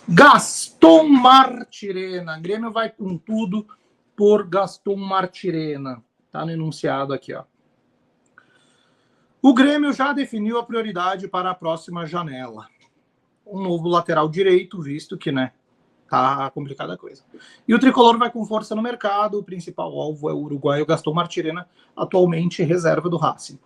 Gaston Martirena. Grêmio vai com tudo por Gaston Martirena. Tá no enunciado aqui, ó. O Grêmio já definiu a prioridade para a próxima janela. Um novo lateral direito, visto que, né, tá complicada a coisa. E o Tricolor vai com força no mercado. O principal alvo é o uruguaio Gaston Martirena, atualmente reserva do Racing.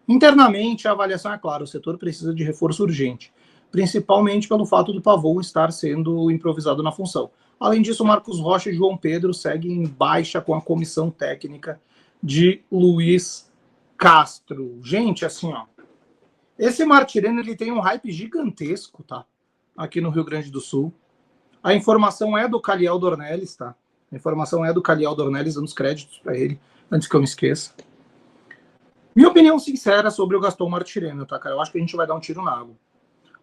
Internamente, a avaliação é clara, o setor precisa de reforço urgente, principalmente pelo fato do Pavon estar sendo improvisado na função. Além disso, Marcos Rocha e João Pedro seguem em baixa com a comissão técnica de Luiz Castro. Gente, assim, ó, esse Martirena, ele tem um hype gigantesco, tá? Aqui no Rio Grande do Sul. A informação é do Caliel Dornelles, tá? A informação é do Caliel Dornelles, dando os créditos para ele, antes que eu me esqueça. Minha opinião sincera sobre o Gaston Martirena, tá, cara? Eu acho que a gente vai dar um tiro na água.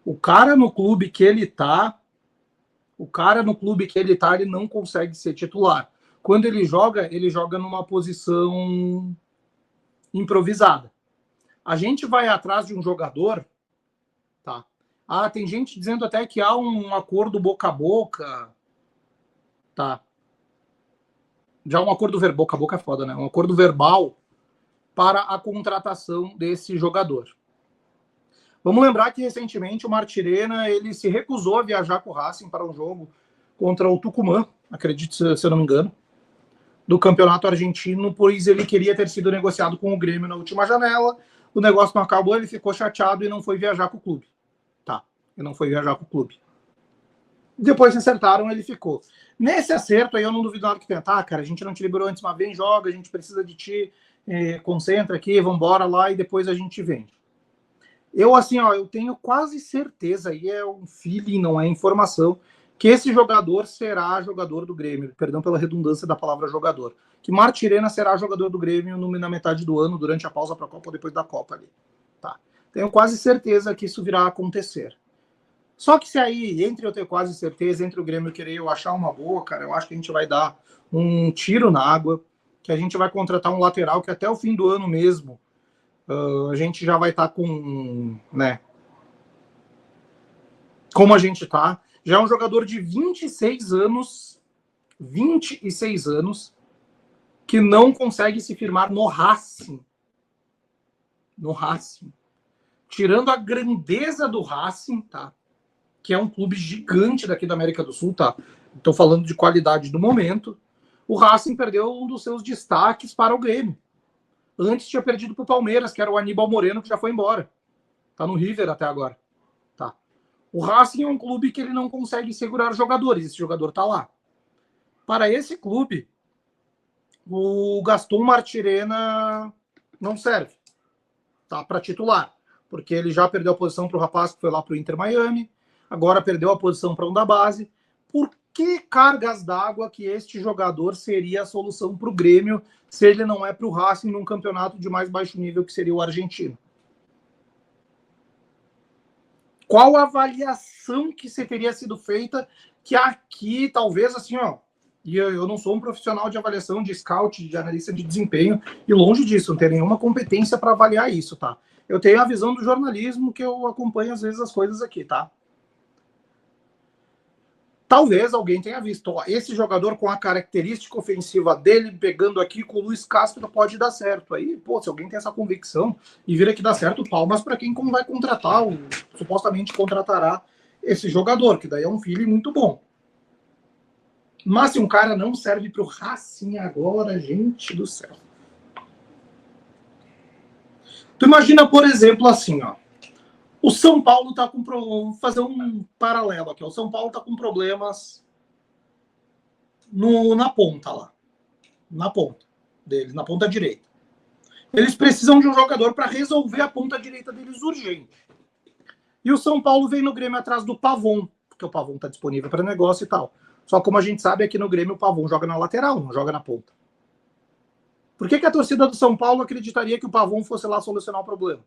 O cara no clube que ele tá, ele não consegue ser titular. Quando ele joga numa posição improvisada. A gente vai atrás de um jogador, tá? Ah, tem gente dizendo até que há um acordo boca a boca, tá? Já um acordo boca a boca é foda, né? Um acordo verbal para a contratação desse jogador. Vamos lembrar que recentemente o Martirena, ele se recusou a viajar com o Racing para um jogo contra o Tucumã, acredito se eu não me engano, do campeonato argentino, pois ele queria ter sido negociado com o Grêmio na última janela. O negócio não acabou, ele ficou chateado e não foi viajar com o clube. Tá, ele não foi viajar com o clube. Depois se acertaram, ele ficou. Nesse acerto aí eu não duvido nada que tentar, cara, a gente não te liberou antes, mas vem, joga, a gente precisa de ti, concentra aqui, vambora lá e depois a gente vem. Eu, assim, ó, eu tenho quase certeza, aí é um feeling, não é informação, que esse jogador será jogador do Grêmio. Perdão pela redundância da palavra jogador. Que Martirena será jogador do Grêmio na metade do ano, durante a pausa para a Copa ou depois da Copa ali. Tá. Tenho quase certeza que isso virá a acontecer. Só que se aí, entre eu ter quase certeza, entre o Grêmio querer eu achar uma boa, cara, eu acho que a gente vai dar um tiro na água, que a gente vai contratar um lateral que até o fim do ano mesmo, a gente já vai estar com, né, como a gente tá. Já é um jogador de 26 anos, que não consegue se firmar no Racing. No Racing. Tirando a grandeza do Racing, tá? Que é um clube gigante daqui da América do Sul, tá? Estou falando de qualidade do momento. O Racing perdeu um dos seus destaques para o Grêmio. Antes tinha perdido para o Palmeiras, que era o Aníbal Moreno, que já foi embora. Tá no River até agora. Tá. O Racing é um clube que ele não consegue segurar jogadores. Esse jogador tá lá. Para esse clube, o Gaston Martirena não serve, tá? Para titular. Porque ele já perdeu a posição para o rapaz que foi lá para o Inter Miami. Agora perdeu a posição para um da base. Por que cargas d'água que este jogador seria a solução para o Grêmio se ele não é para o Racing num campeonato de mais baixo nível que seria o argentino? Qual a avaliação que se teria sido feita que aqui, talvez, assim, ó, e eu não sou um profissional de avaliação, de scout, de analista de desempenho, e longe disso, não tenho nenhuma competência para avaliar isso, tá? Eu tenho a visão do jornalismo que eu acompanho, às vezes, as coisas aqui, tá? Talvez alguém tenha visto, ó, esse jogador com a característica ofensiva dele, pegando aqui com o Luiz Castro, pode dar certo. Aí, pô, se alguém tem essa convicção e vira que dá certo, palmas para quem como vai contratar, supostamente contratará esse jogador, que daí é um feeling muito bom. Mas se um cara não serve para o Racing agora, gente do céu. Tu imagina, por exemplo, assim, ó. O São Paulo está com... Vou fazer um paralelo aqui. O São Paulo está com problemas na ponta lá. Na ponta deles, na ponta direita. Eles precisam de um jogador para resolver a ponta direita deles urgente. E o São Paulo vem no Grêmio atrás do Pavon, porque o Pavon está disponível para negócio e tal. Só como a gente sabe, aqui no Grêmio o Pavon joga na lateral, não joga na ponta. Por que a torcida do São Paulo acreditaria que o Pavon fosse lá solucionar o problema?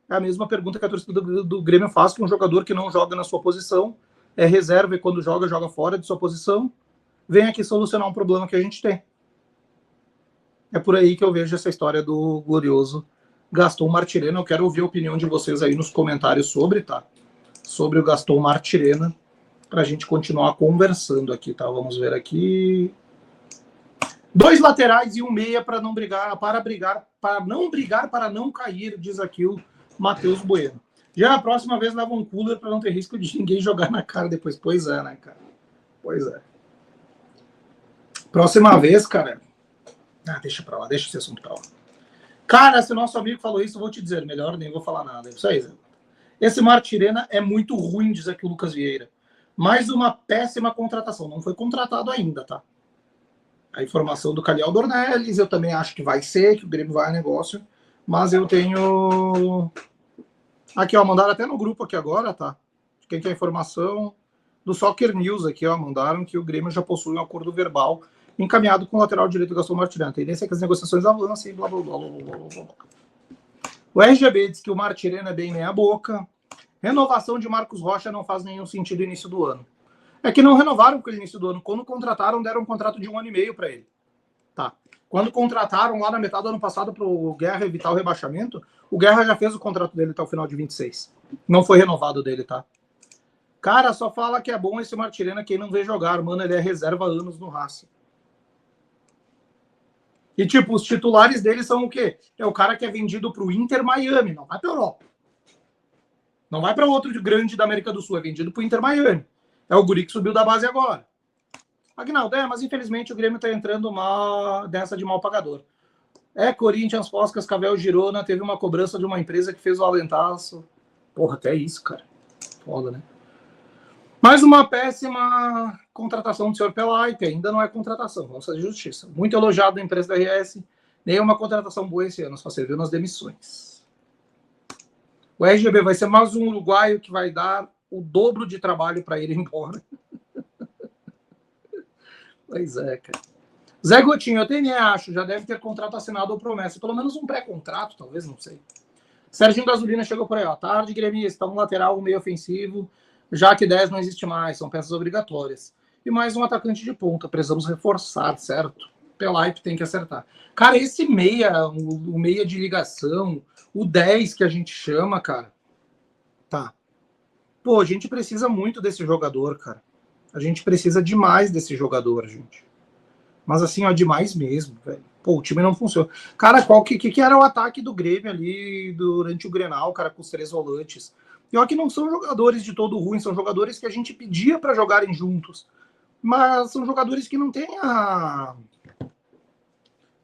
É a mesma pergunta que a torcida do Grêmio faz com um jogador que não joga na sua posição, é reserva e quando joga, joga fora de sua posição, vem aqui solucionar um problema que a gente tem. É por aí que eu vejo essa história do glorioso Gaston Martirena. Eu quero ouvir a opinião de vocês aí nos comentários sobre, tá? Sobre o Gaston Martirena. para a gente continuar conversando aqui, tá? Vamos ver aqui. 2 laterais e um meia para não brigar, para não cair, diz aqui o Matheus Bueno. Já a próxima vez leva um cooler para não ter risco de ninguém jogar na cara depois. Pois é, né, cara? Pois é. Próxima vez, cara. Deixa pra lá, deixa esse assunto pra lá. Cara, se o nosso amigo falou isso, eu vou te dizer, melhor nem vou falar nada. Isso aí, Zé. Esse Martirena é muito ruim, diz aqui o Lucas Vieira. Mais uma péssima contratação. Não foi contratado ainda, tá? A informação do Calhau Dornelles, eu também acho que vai ser, que o Grêmio vai a negócio. Mas eu tenho... Aqui, ó, mandaram até no grupo aqui agora, tá? Quem quer informação do Soccer News aqui, ó, mandaram que o Grêmio já possui um acordo verbal encaminhado com o lateral direito Gaston Martirena. A tendência é que as negociações avancem, blá, blá, blá, blá, blá, blá. O RGB diz que o Martirena é bem meia boca. Renovação de Marcos Rocha não faz nenhum sentido no início do ano. É que não renovaram com ele no início do ano. Quando contrataram, deram um contrato de 1 ano e meio para ele. Tá. Quando contrataram lá na metade do ano passado para o Guerra evitar o rebaixamento, o Guerra já fez o contrato dele até o final de 26. Não foi renovado dele, tá? Cara, só fala que é bom esse Martirena quem não vê jogar. Mano, ele é reserva há anos no Racing. E, tipo, os titulares dele são o quê? É o cara que é vendido para o Inter Miami, não vai para Europa. Não vai para outro grande da América do Sul, é vendido para o Inter Miami. É o guri que subiu da base agora. Aguinaldo, mas infelizmente o Grêmio está entrando dessa de mal pagador. Corinthians, Foz, Cascavel, Girona, teve uma cobrança de uma empresa que fez o alentaço. Porra, até isso, cara. Foda, né? Mais uma péssima contratação do senhor Pelaipe, ainda não é contratação, vamos fazer justiça. Muito elogiado na empresa da RS, nenhuma contratação boa esse ano, só serviu nas demissões. O RGB vai ser mais um uruguaio que vai dar o dobro de trabalho para ir embora. Pois é, cara. Zé Gotinho, eu nem acho, já deve ter contrato assinado ou promessa, pelo menos um pré-contrato, talvez, não sei. Serginho Gasolina chegou por aí, ó. Tarde, gremista, um lateral, um meio ofensivo, já que 10 não existe mais, são peças obrigatórias. E mais um atacante de ponta, precisamos reforçar, certo? Pelaipe tem que acertar. Cara, esse meia, o meia de ligação, o 10 que a gente chama, cara, tá. Pô, a gente precisa muito desse jogador, cara. A gente precisa demais desse jogador, gente. Mas assim, ó, demais mesmo, velho. Pô, o time não funciona. Cara, que era o ataque do Grêmio ali durante o Grenal, cara, com os 3 volantes? E ó, que não são jogadores de todo ruim, são jogadores que a gente pedia para jogarem juntos. Mas são jogadores que não têm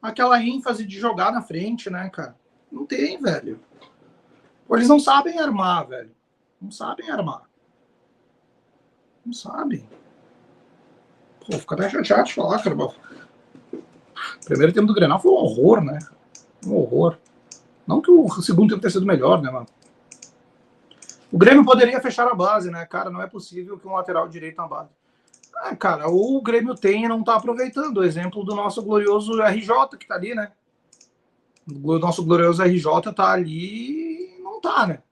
aquela ênfase de jogar na frente, né, cara? Não tem, velho. Eles não sabem armar, velho. Não sabem armar. Não sabem. Pô, fica até chateado de falar, cara. O primeiro tempo do Grenal foi um horror, né? Um horror. Não que o segundo tempo tenha sido melhor, né, mano? O Grêmio poderia fechar a base, né, cara? Não é possível que um lateral direito na base. Cara, ou o Grêmio tem e não tá aproveitando. O exemplo do nosso glorioso RJ, que tá ali, né? O nosso glorioso RJ tá ali e não tá, né?